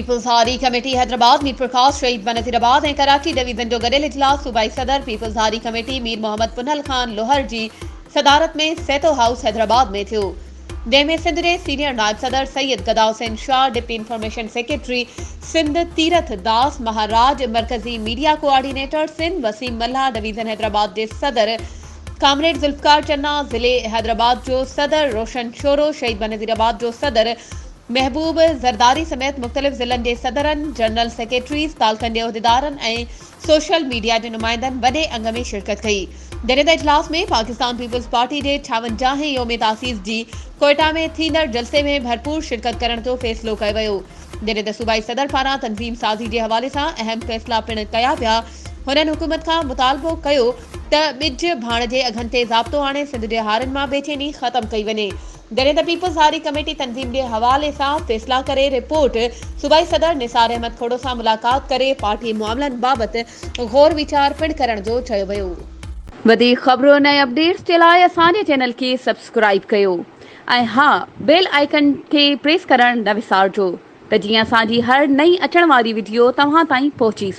Peoples हारी committee Hyderabad Mir Prakash शहीद बनजीराबाद ऐं कराची डिवीजन जो गॾियल इजलास सूबाई सदर पीपल्स हारी कमेटी मीर मोहम्मद पुनल खान लोहर जी सदारत में सेतो हाउस हैदराबाद में थियो, जंहिंमें सिंध जे सीनियर नायब सदर Syed Gada Hussain Shah, deputy information secretary Sindh Tirath Das Maharaj, मरकजी media coordinator Sindh Waseem Malha, division Hyderabad के सदर कामरेड जुल्फकार चन्ना, जिले हैदराबाद जो सदर रोशन शोरो, शहीद बनजीराबाद जो सदर महबूब जरदारी समेत मुख्तलिफ ज़िलनि के सदरन, जनरल सेक्रेटरीज़, तालकनि के उहदेदारनि ऐं सोशल मीडिया के नुमाइंदनि वॾे अंग में शिरकत कई। जॾहिं त इजलास में पाकिस्तान पीपल्स पार्टी के 56हें योम तासीस जी कोयटा में थींदड़ जलसे में भरपूर शिरकत करण जो फैसलो कयो वियो, जॾहिं त सूबाई सदर पारां तंज़ीम साज़ी के हवाले से अहम फैसला पिण कया विया। हुननि हुकूमत का मुतालबो कयो त ॿिज भाण के अघनि ते ज़ाब्तो आणे सिंध के हारनि मां बेचैनी ख़त्म कई वञे, जॾहिं त पीपल्स हारी कमेटी तंज़ीम के हवाले से फैसला करे रिपोर्ट सूबाई सदर निसार अहमद खोड़ो से मुलाकात करे पार्टी मामलन बाबत गौर विचार पिण करण जो चयो वियो। वधीक ख़बरुनि ऐं अपडेट्स के लाइ असांजे चैनल के सब्सक्राइब कयो ऐं हाँ, बेल आइकन के प्रेस करण न विसारजो त जीअं असांजी हर नई अचण वारी वीडियो तव्हां ताईं पहुची।